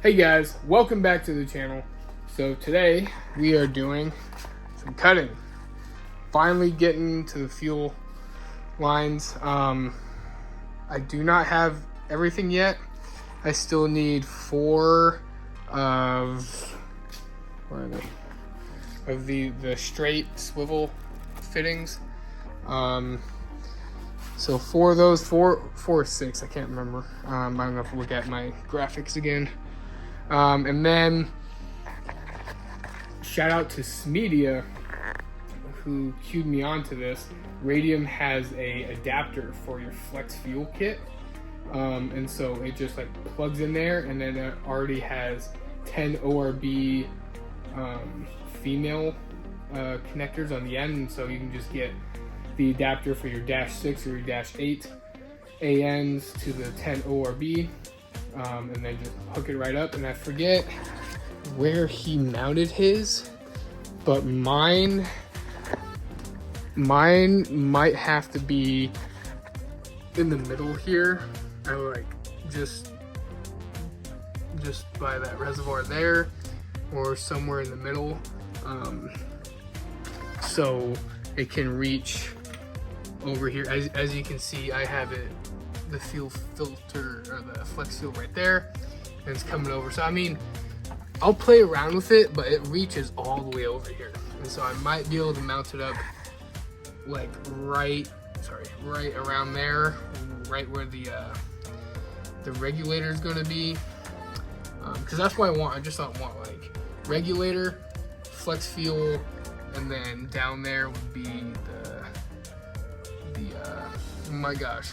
Hey guys, welcome back to the channel. So today we are doing some cutting. Finally getting to the fuel lines. I do not have everything yet. I still need 4 of the straight swivel fittings. So 4 of those, 4 or 6, I can't remember. I'm gonna have to look at my graphics again. And then shout out to Smedia who cued me onto this. Radium has a adapter for your flex fuel kit. And so it just like plugs in there, and then it already has 10 ORB female connectors on the end, and so you can just get the adapter for your -6 or your -8 ANs to the 10 ORB. And then just hook it right up. And I forget where he mounted his, but mine might have to be in the middle here. I like just by that reservoir there, or somewhere in the middle, so it can reach over here. As you can see, I have it, the fuel filter or the flex fuel right there, and it's coming over. So I mean, I'll play around with it, but it reaches all the way over here, and so I might be able to mount it up like right around there, right where the regulator is going to be, because that's what I want. I just don't want like regulator, flex fuel, and then down there would be the oh my gosh.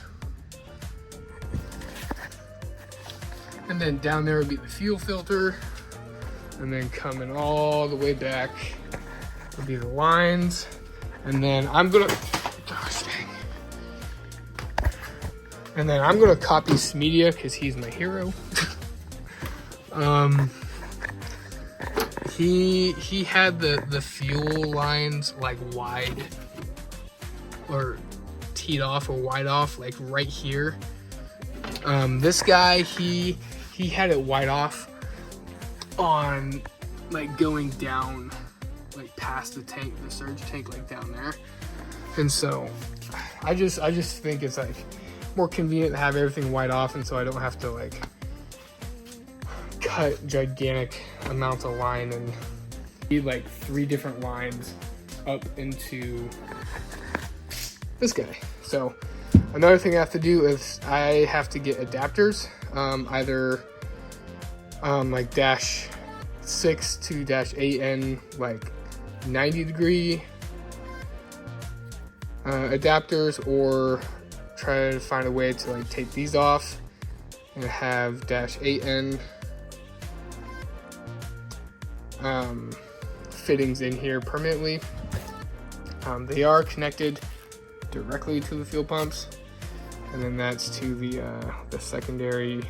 And then down there would be the fuel filter, and then coming all the way back would be the lines. And then I'm gonna, gosh dang. And then I'm gonna copy Smedia because he's my hero. He had the fuel lines like wide, or teed off or wide off, like right here. This guy, he had it wide off on like going down like past the tank, the surge tank, like down there. And so I just think it's like more convenient to have everything wide off, and so I don't have to like cut gigantic amounts of line and need like 3 different lines up into this guy. So another thing I have to do is I have to get adapters, either like -6 to -8N, like 90-degree adapters, or try to find a way to like take these off and have -8N fittings in here permanently. They are connected directly to the fuel pumps, and then that's to the secondary,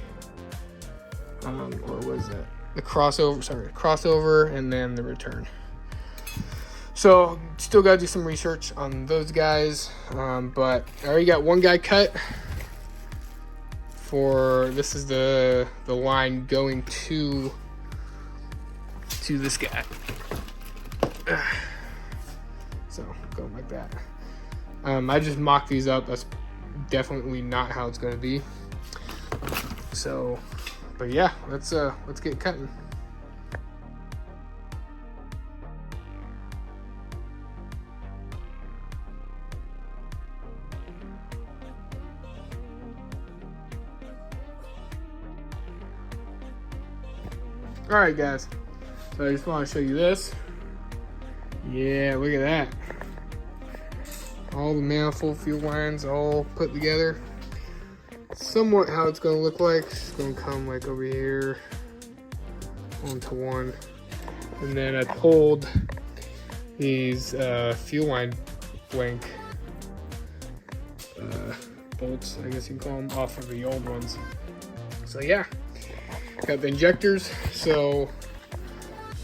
or was it the crossover, and then the return. So still gotta do some research on those guys, but I already got one guy cut for, this is the line going to this guy. So going like that. I just mocked these up. That's definitely not how it's going to be. So, but yeah, let's get cutting. All right, guys. So I just want to show you this. Yeah, look at that. All the manifold fuel lines all put together. Somewhat how it's going to look like. It's going to come like over here onto one. And then I pulled these fuel line blank bolts, I guess you can call them, off of the old ones. So yeah, got the injectors. So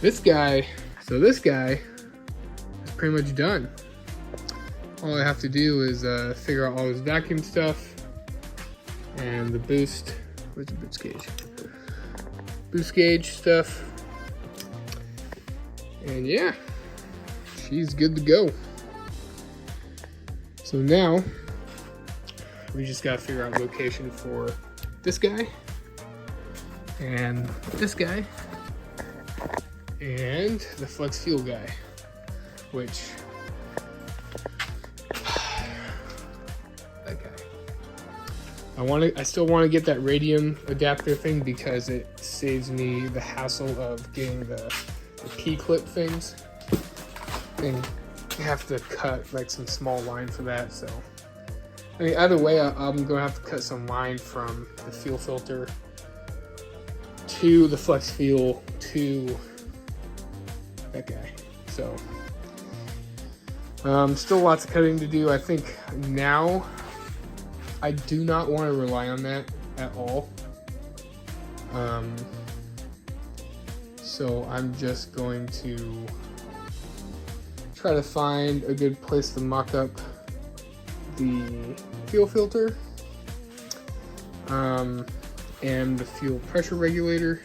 this guy is pretty much done. All I have to do is figure out all this vacuum stuff and the boost. Where's the boost gauge? boost gauge stuff. And yeah, she's good to go. So now we just gotta figure out location for this guy and this guy and the flex fuel guy, which that guy. I still want to get that radium adapter thing because it saves me the hassle of getting the P-clip things. And you have to cut like some small line for that, so I mean, either way, I'm gonna have to cut some line from the fuel filter to the flex fuel to that guy. So still lots of cutting to do. I think now I do not want to rely on that at all. So I'm just going to try to find a good place to mock up the fuel filter and the fuel pressure regulator,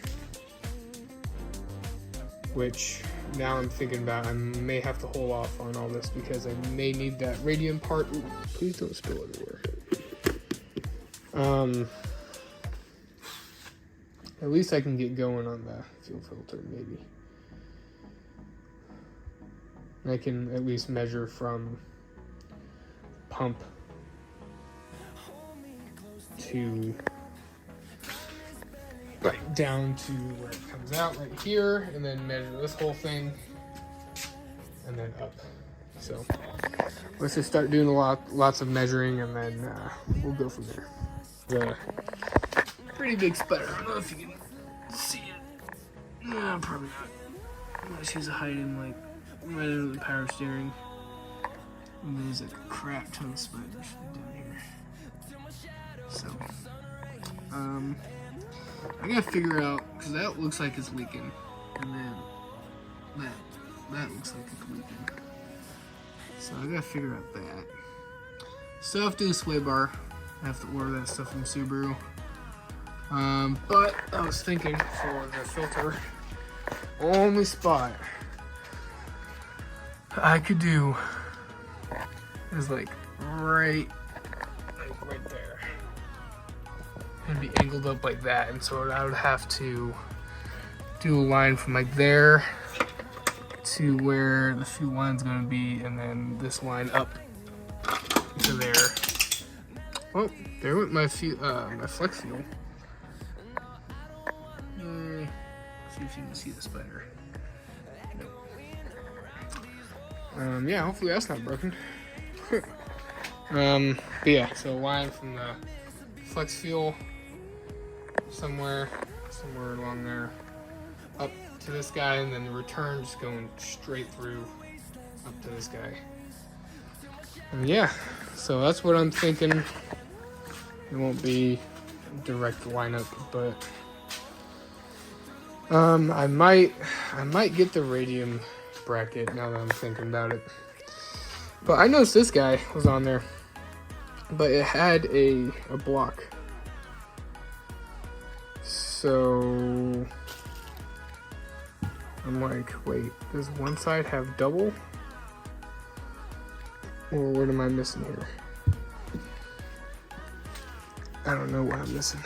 which now I'm thinking about I may have to hold off on all this because I may need that radium part. Ooh, please don't spill everywhere. At least I can get going on the fuel filter, maybe. I can at least measure from pump to right down to where it comes out right here, and then measure this whole thing and then up. So let's just start doing lots of measuring, and then we'll go from there. The pretty big sputter. I don't know if you can see it. No, probably not. Unless she's hiding like right under the power steering. And there's like a crap ton of spiders down here. So, I gotta figure out, because that looks like it's leaking, and then that looks like it's leaking. So I gotta figure out that. Still have to do a sway bar. I have to order that stuff from Subaru. But I was thinking for the filter, only spot I could do is like right there, and be angled up like that, and so I would have to do a line from like there to where the fuel line's gonna be, and then this line up to there. Oh, there went my my flex fuel. See if you can see the spider. Nope. Yeah, hopefully that's not broken. But yeah, so line from the flex fuel somewhere along there up to this guy, and then the return just going straight through up to this guy. And yeah, so that's what I'm thinking. It won't be direct lineup, but I might get the radium bracket now that I'm thinking about it. But I noticed this guy was on there, but it had a block. So I'm like, wait, does one side have double? Or what am I missing here? I don't know what I'm missing.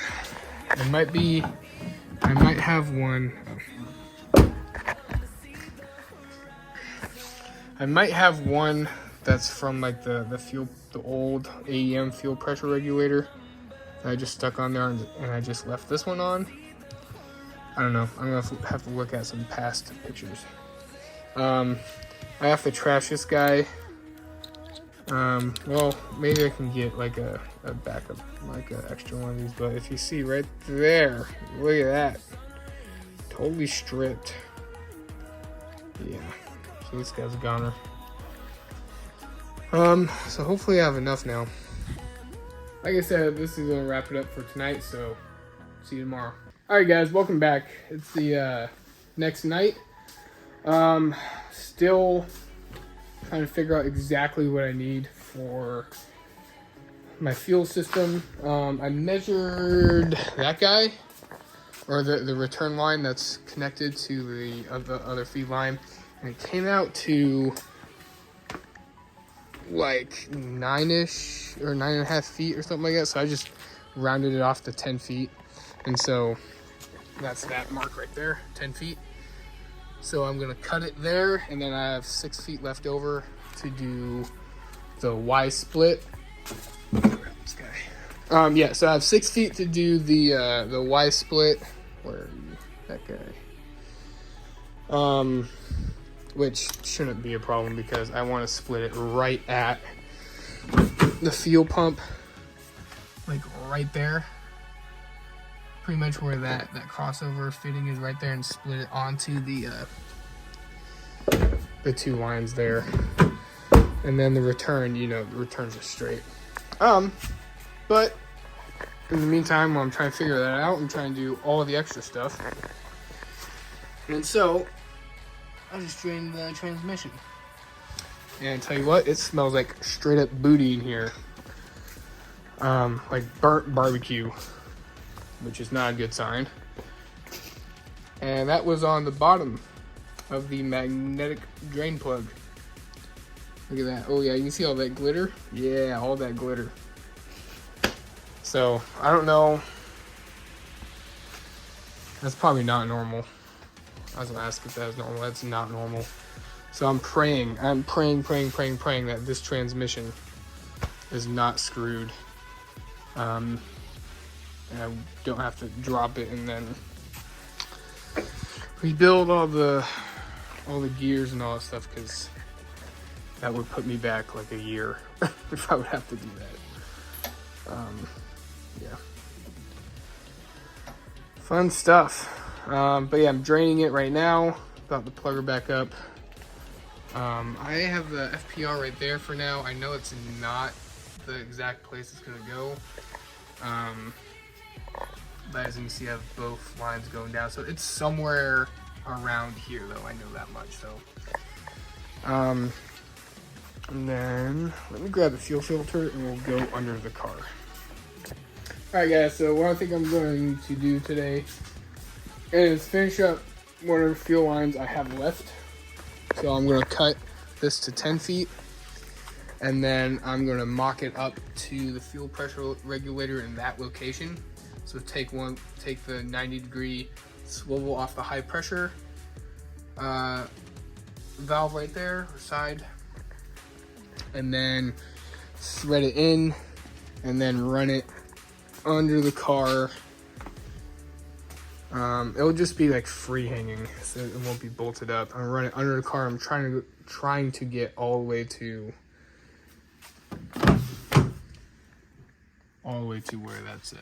I might have one. I might have one that's from like the old AEM fuel pressure regulator that I just stuck on there, and I just left this one on. I don't know. I'm gonna have to look at some past pictures. I have to trash this guy. Well, maybe I can get like a backup, like an extra one of these, but if you see right there, look at that. Totally stripped. Yeah. So this guy's a goner. So hopefully I have enough now. Like I said, this is gonna wrap it up for tonight, so see you tomorrow. Alright guys, welcome back. It's the next night. Still trying to figure out exactly what I need for my fuel system. I measured that guy. or the return line that's connected to the other feed line, and it came out to like 9-ish or 9.5 feet or something like that. So I just rounded it off to 10 feet, and so that's that mark right there, 10 feet. So I'm gonna cut it there, and then I have 6 feet left over to do the Y split. This guy. Yeah, so I have 6 feet to do the Y split. Where are you? That guy. Which shouldn't be a problem because I want to split it right at the fuel pump, like right there. Pretty much where that crossover fitting is right there, and split it onto the 2 lines there. And then the return, you know, the returns are straight. But in the meantime, while I'm trying to figure that out, I'm trying to do all the extra stuff. And so I just drained the transmission. And tell you what, it smells like straight up booty in here. Like burnt barbecue, which is not a good sign. And that was on the bottom of the magnetic drain plug. Look at that. Oh yeah, you can see all that glitter? Yeah, all that glitter. So, I don't know. That's probably not normal. I was gonna ask if that was normal. That's not normal. So I'm praying that this transmission is not screwed. And I don't have to drop it and then rebuild all the gears and all that stuff, because that would put me back like a year if I would have to do that. Yeah. Fun stuff. But yeah, I'm draining it right now. About to plug her back up. I have the FPR right there for now. I know it's not the exact place it's gonna go. But as you can see, I have both lines going down. So it's somewhere around here though, I know that much. So and then let me grab the fuel filter and we'll go under the car. Alright guys, so what I think I'm going to do today is finish up whatever fuel lines I have left. So I'm going to cut this to 10 feet, and then I'm going to mock it up to the fuel pressure regulator in that location. So take the 90-degree swivel off the high pressure valve right there, or side, and then thread it in, and then run it under the car. It'll just be like free hanging, so it won't be bolted up. I'm gonna run it under the car. I'm trying to get all the way to where that's the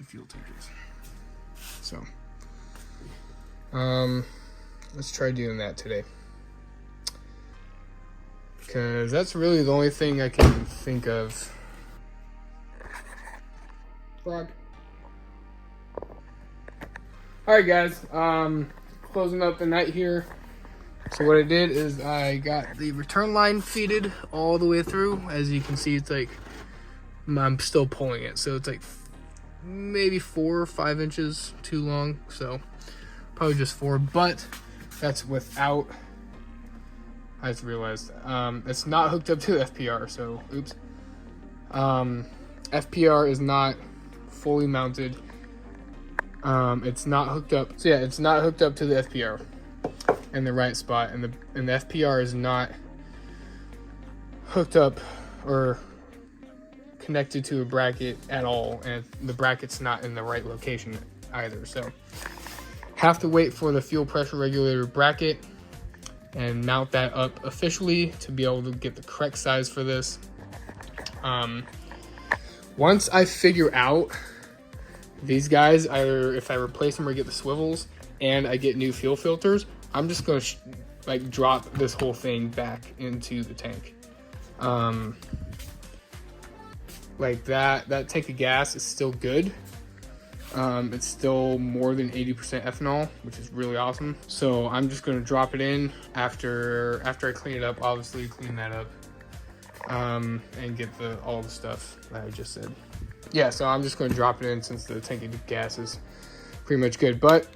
fuel tank is. So let's try doing that today, because that's really the only thing I can think of. Frog. Alright guys, closing up the night here. So what I did is I got the return line feeded all the way through. As you can see, it's like, I'm still pulling it. So it's like maybe 4 or 5 inches too long. So probably just 4, but that's without, I just realized, it's not hooked up to the FPR. So oops. FPR is not fully mounted. It's not hooked up. So yeah, it's not hooked up to the FPR in the right spot, and the FPR is not hooked up or connected to a bracket at all, and the bracket's not in the right location either. So have to wait for the fuel pressure regulator bracket and mount that up officially to be able to get the correct size for this. Once I figure out these guys, either if I replace them or get the swivels and I get new fuel filters, I'm just gonna like drop this whole thing back into the tank. Like that tank of gas is still good. It's still more than 80% ethanol, which is really awesome. So I'm just gonna drop it in after I clean it up. Obviously clean that up, and get all the stuff that I just said. yeah, so I'm just going to drop it in since the tank of gas is pretty much good. But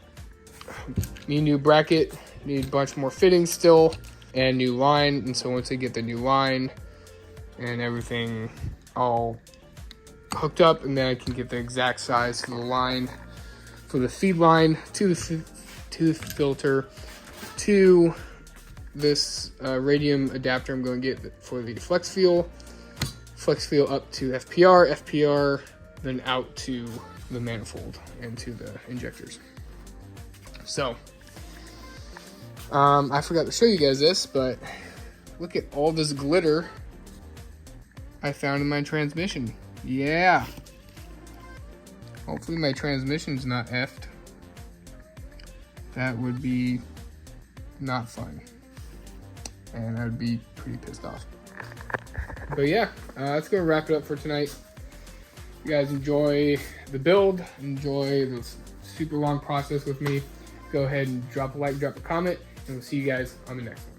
need a new bracket, need a bunch more fittings still, and new line. And so once I get the new line and everything all hooked up, and then I can get the exact size for the line, for the feed line to the filter, to this radium adapter I'm going to get for the flex fuel up to FPR, then out to the manifold and to the injectors. So I forgot to show you guys this, but look at all this glitter I found in my transmission. Yeah, hopefully my transmission's not effed. That would be not fun, and I'd be pretty pissed off. But yeah, that's gonna wrap it up for tonight. You guys enjoy the build, enjoy this super long process with me. Go ahead and drop a like, drop a comment, and we'll see you guys on the next one.